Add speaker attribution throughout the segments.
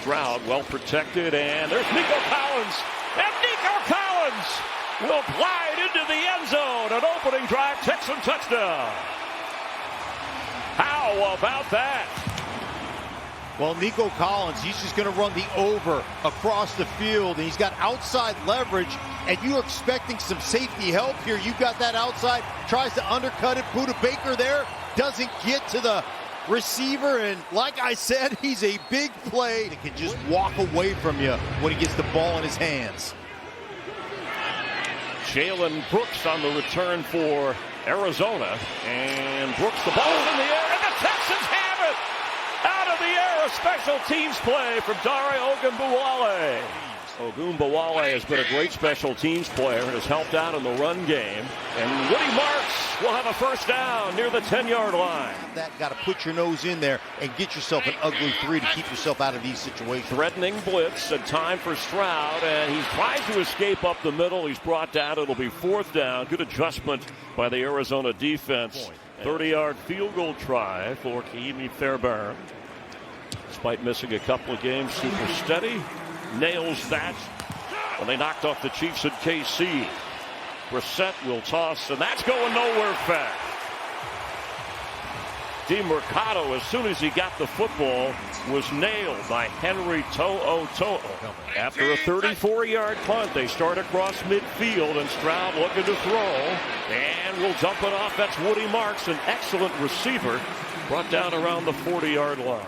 Speaker 1: Stroud well protected, and there's Nico Collins. And Nico Collins will glide into the end zone. An opening drive, Texan touchdown. How about that?
Speaker 2: Well, Nico Collins, he's just going to run the over across the field, and he's got outside leverage, and you're expecting some safety help here. You've got that outside, tries to undercut it. Budda Baker there doesn't get to the receiver, and like I said, he's a big play that can just walk away from you when he gets the ball in his hands.
Speaker 1: Jalen Brooks on the return for Arizona, and Brooks, the ball's in the air, and the Texans have it! Out of the air, a special teams play from Dare Ogunbowale. Ogunbowale has been a great special teams player and has helped out in the run game. And Woody Marks will have a first down near the 10-yard line.
Speaker 2: That got to put your nose in there and get yourself an ugly 3 to keep yourself out of these situations.
Speaker 1: Threatening blitz and time for Stroud, and he's trying to escape up the middle. He's brought down. It'll be fourth down. Good adjustment by the Arizona defense. 30-yard field goal try for Ka'imi Fairbairn. Despite missing a couple of games, super steady. Nails that when they knocked off the Chiefs at KC. Brissett will toss, and that's going nowhere fast. DeMercado, as soon as he got the football, was nailed by Henry To'o. After a 34-yard punt, they start across midfield, and Stroud looking to throw, and will dump it off. That's Woody Marks, an excellent receiver, brought down around the 40-yard line.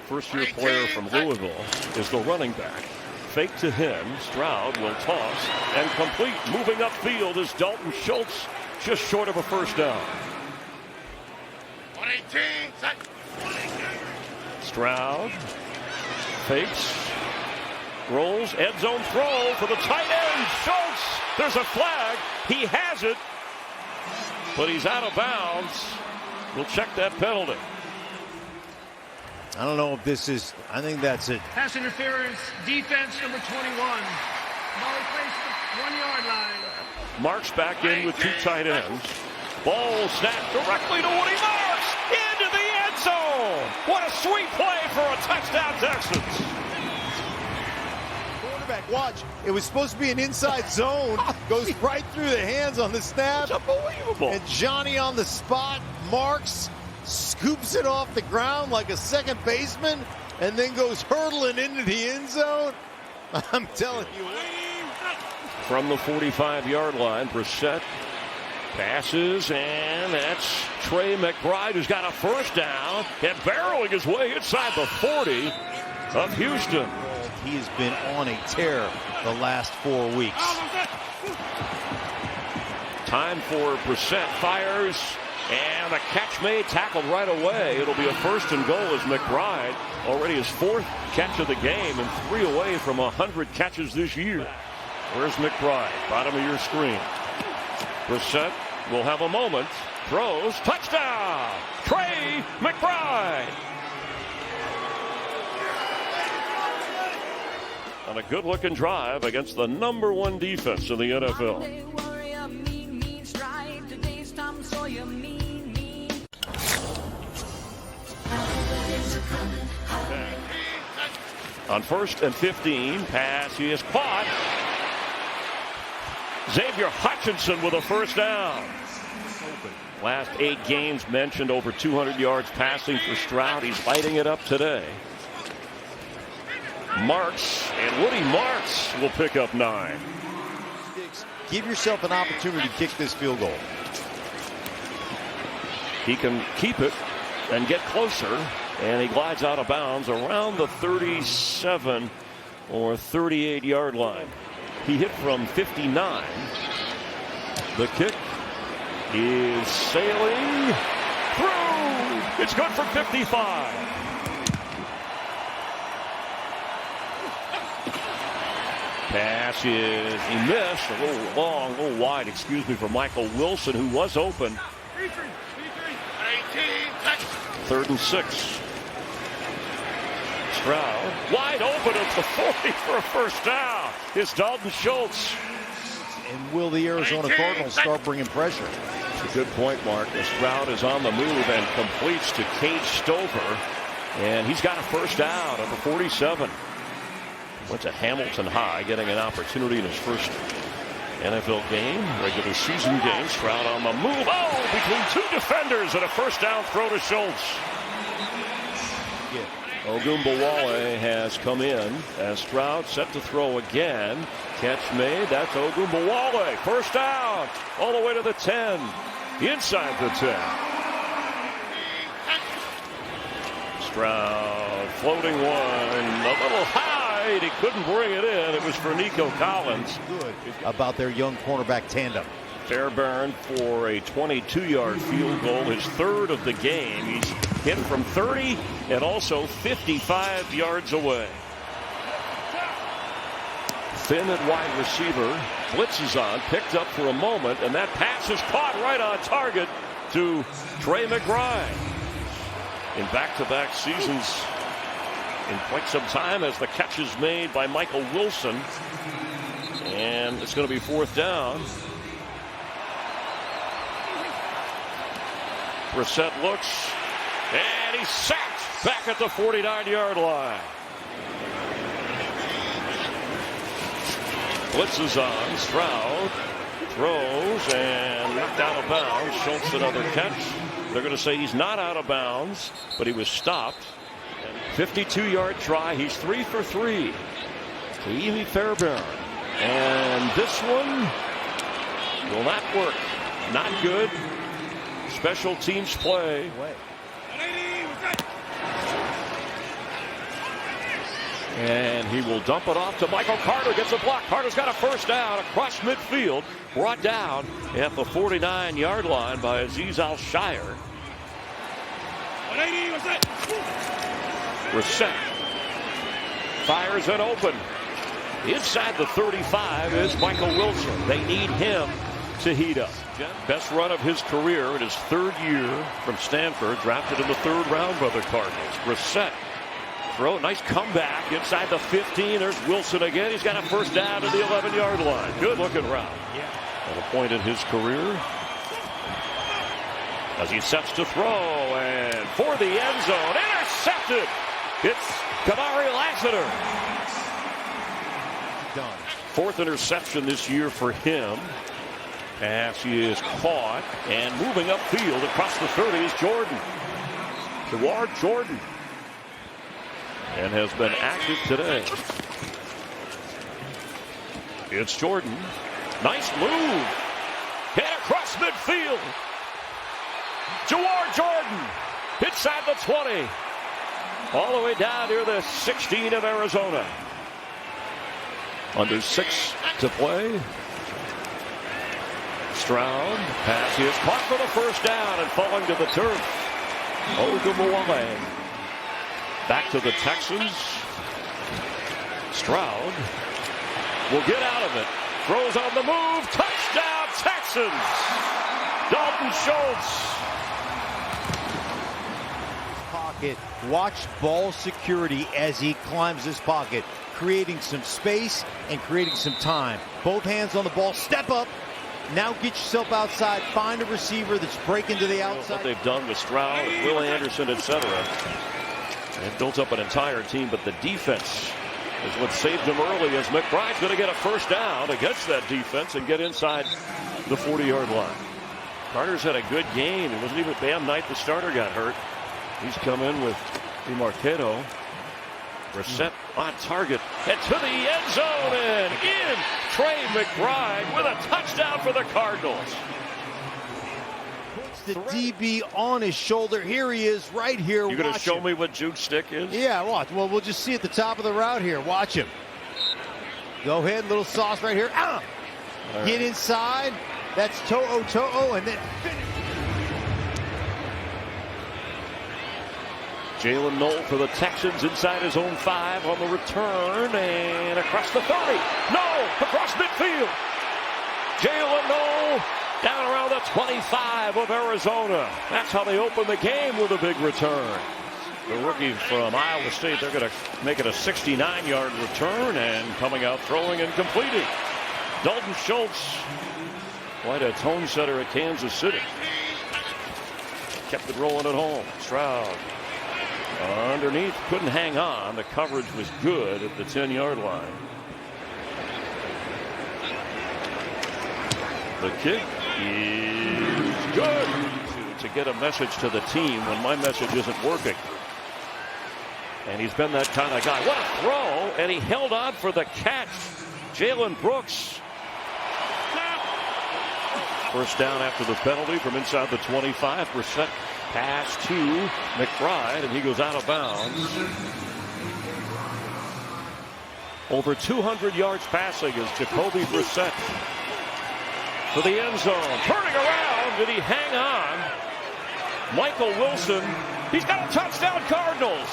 Speaker 1: First-year player from Louisville is the running back. Fake to him. Stroud will toss and complete. Moving upfield is Dalton Schultz, just short of a first down. Stroud fakes, rolls, end zone throw for the tight end. Schultz, there's a flag. He has it, but he's out of bounds. We'll check that penalty.
Speaker 2: I don't know if this is, I think that's it.
Speaker 3: Pass interference, defense number 21. Ball placed at the 1-yard line.
Speaker 1: Marks back in with 2 tight ends. Ball snapped directly to Woody Marks into the end zone. What a sweet play for a touchdown, Texans.
Speaker 2: Quarterback, watch. It was supposed to be an inside zone. Goes right through the hands on the snap.
Speaker 1: It's unbelievable.
Speaker 2: And Johnny on the spot. Marks scoops it off the ground like a second baseman and then goes hurtling into the end zone. I'm telling you.
Speaker 1: From the 45-yard line, Brissett passes, and that's Trey McBride, who's got a first down and barreling his way inside the 40 of Houston.
Speaker 2: He has been on a tear the last 4 weeks.
Speaker 1: Time for Brissett, fires, and the catch made, tackled right away. It'll be a first and goal as McBride, already his 4th catch of the game and 3 away from 100 catches this year. Where's McBride? Bottom of your screen. Brissett will have a moment. Throws. Touchdown! Trey McBride! On a good-looking drive against the #1 defense in the NFL. On 1st and 15, pass. He is caught. Xavier Hutchinson with a first down. Last 8 games mentioned over 200 yards passing for Stroud. He's lighting it up today. Marks, and Woody Marks will pick up 9.
Speaker 2: Give yourself an opportunity to kick this field goal.
Speaker 1: He can keep it and get closer, and he glides out of bounds around the 37 or 38-yard line. He hit from 59. The kick is sailing through. It's good for 55. Pass is, he missed, a little long, a little wide, excuse me, for Michael Wilson, who was open. 3rd and 6. Stroud wide open at the 40 for a first down. It's Dalton Schultz.
Speaker 2: And will the Arizona Cardinals start bringing pressure?
Speaker 1: It's a good point, Mark. Stroud is on the move and completes to Cade Stover. And he's got a first down, number 47. Went to Hamilton High, getting an opportunity in his first NFL game, regular season game. Stroud on the move. Oh, between two defenders and a first down throw to Schultz. Ogunbowale has come in as Stroud set to throw again. Catch made. That's Ogunbowale. First down. All the way to the 10. Inside the 10. Stroud floating one. A little high. He couldn't bring it in. It was for Nico Collins.
Speaker 2: Good about their young cornerback tandem.
Speaker 1: Fairbairn for a 22-yard field goal, his third of the game. He's hit from 30 and also 55 yards away. Thin at wide receiver. Blitz is on, picked up for a moment, and that pass is caught right on target to Trey McBride. In back-to-back seasons in quite some time as the catch is made by Michael Wilson. And it's going to be fourth down. Brissett looks, and he's sacked back at the 49-yard line. Blitz is on. Stroud throws and knocked out of bounds. Schultz another catch. They're going to say he's not out of bounds, but he was stopped. 52-yard try. He's 3 for 3 to Evie Fairbairn. And this one will not work. Not good. Special teams play. And he will dump it off to Michael Carter. Gets a block. Carter's got a first down across midfield. Brought down at the 49-yard line by Aziz Al-Shire. Brissett fires it open. Inside the 35 is Michael Wilson. They need him to heat up. Best run of his career in his third year from Stanford. Drafted in the third round by the Cardinals. Brissett. Throw, nice comeback inside the 15. There's Wilson again. He's got a first down to the 11-yard line. Good looking route. At a point in his career as he sets to throw, and for the end zone, intercepted. It's Kamari Lassiter.
Speaker 2: Done.
Speaker 1: Fourth interception this year for him. As he is caught and moving upfield across the 30 is Jordan. Dewar Jordan. And has been active today. It's Jordan. Nice move. Hit across midfield. Dewar Jordan. Inside the 20. All the way down near the 16 of Arizona. Under 6 to play. Stroud. Pass. He is caught for the first down and falling to the turf. Ogunbowale. Back to the Texans. Stroud will get out of it. Throws on the move. Touchdown Texans. Dalton Schultz.
Speaker 2: Pocket. Watch ball security as he climbs this pocket, creating some space and creating some time. Both hands on the ball. Step up. Now get yourself outside. Find a receiver that's breaking to the outside.
Speaker 1: What they've done with Stroud, Will Anderson, etc. They've built up an entire team, but the defense is what saved them early, as McBride's going to get a first down against that defense and get inside the 40-yard line. Carter's had a good game. It wasn't even Bam Knight, the starter, got hurt. He's come in with DeMarcado. Brissett on target. And to the end zone and in. Trey McBride with a touchdown for the Cardinals.
Speaker 2: Puts the DB on his shoulder. Here he is right here.
Speaker 1: You going to show me what Jude's stick is?
Speaker 2: Yeah, watch. Well, we'll just see at the top of the route here. Watch him. Go ahead. Little sauce right here. Ah! Right. Get inside. That's To'o, and then finish.
Speaker 1: Jalen Knoll for the Texans inside his own 5 on the return and across the 30. No! Across midfield. Jalen Knoll down around the 25 of Arizona. That's how they open the game with a big return. The rookie from Iowa State, they're going to make it a 69-yard return and coming out throwing and completing. Dalton Schultz, quite a tone setter at Kansas City. Kept it rolling at home. Stroud Underneath, couldn't hang on. The coverage was good at the 10-yard line. The kick is good. To get a message to the team when my message isn't working. And he's been that kind of guy. What a throw! And he held on for the catch. Jalen Brooks. First down after the penalty from inside the 25%. Pass to McBride, and he goes out of bounds. Over 200 yards passing is Jacoby Brissett for the end zone. Turning around, did he hang on? Michael Wilson, he's got a touchdown, Cardinals.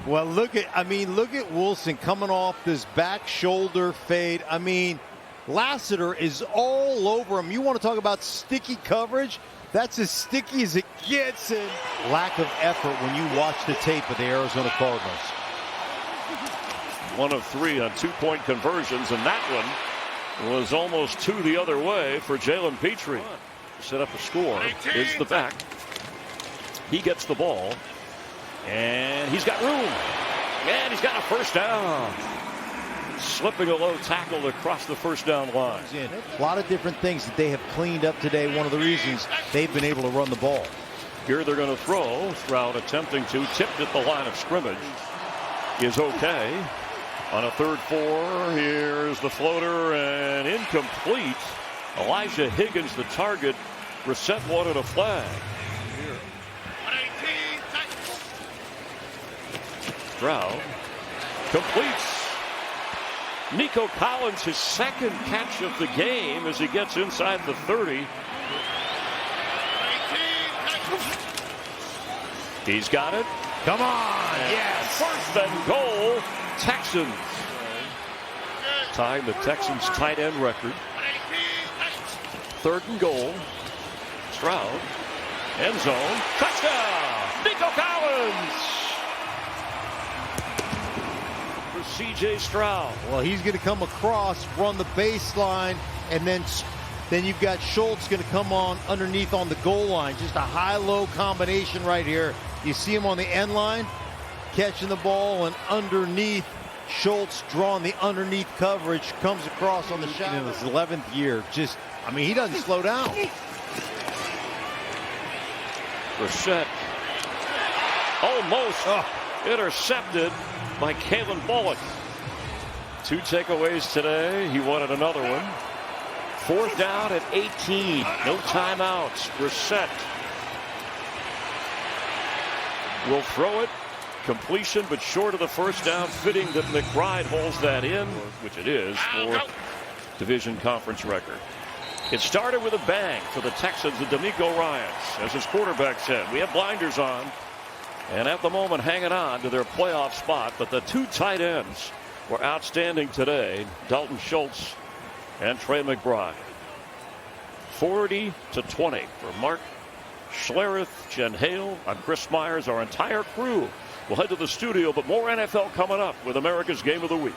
Speaker 2: Well, look at Wilson coming off this back shoulder fade. I mean, Lassiter is all over him. You want to talk about sticky coverage? That's as sticky as it gets. And lack of effort when you watch the tape of the Arizona Cardinals.
Speaker 1: 1 of 3 on 2-point conversions, and that one was almost 2 the other way for Jalen Petrie. Set up a score. Is the back. He gets the ball. And he's got room. And he's got a first down. Slipping a low tackle across the first down line.
Speaker 2: A lot of different things that they have cleaned up today. One of the reasons they've been able to run the ball.
Speaker 1: Here they're going to throw. Stroud attempting to. Tipped at the line of scrimmage. Is okay. On a 3rd 4. Here's the floater and incomplete. Elijah Higgins the target. Brissett wanted a flag. Stroud completes. Nico Collins, his 2nd catch of the game as he gets inside the 30. He's got it.
Speaker 2: Come on,
Speaker 1: And
Speaker 2: yes.
Speaker 1: 1st and goal, Texans. Tying the Texans tight end record. 3rd and goal. Stroud. End zone. Touchdown. Nico Collins. C.J. Stroud.
Speaker 2: Well, he's going to come across, run the baseline, and then you've got Schultz going to come on underneath on the goal line. Just a high-low combination right here. You see him on the end line, catching the ball, and underneath, Schultz drawing the underneath coverage, comes across on the shadow. In his 11th year, he doesn't slow down.
Speaker 1: Brissett almost intercepted by Kalen Bullock. 2 takeaways today. He wanted another one. 4th down at 18. No timeouts. Brissett will throw it. Completion, but short of the first down. Fitting that McBride holds that in, which it is, for division conference record. It started with a bang for the Texans and D'Amico Ryans. As his quarterback said, we have blinders on. And at the moment, hanging on to their playoff spot. But the 2 tight ends were outstanding today. Dalton Schultz and Trey McBride. 40-20 for Mark Schlereth, Jen Hale. I'm Chris Myers. Our entire crew will head to the studio. But more NFL coming up with America's Game of the Week.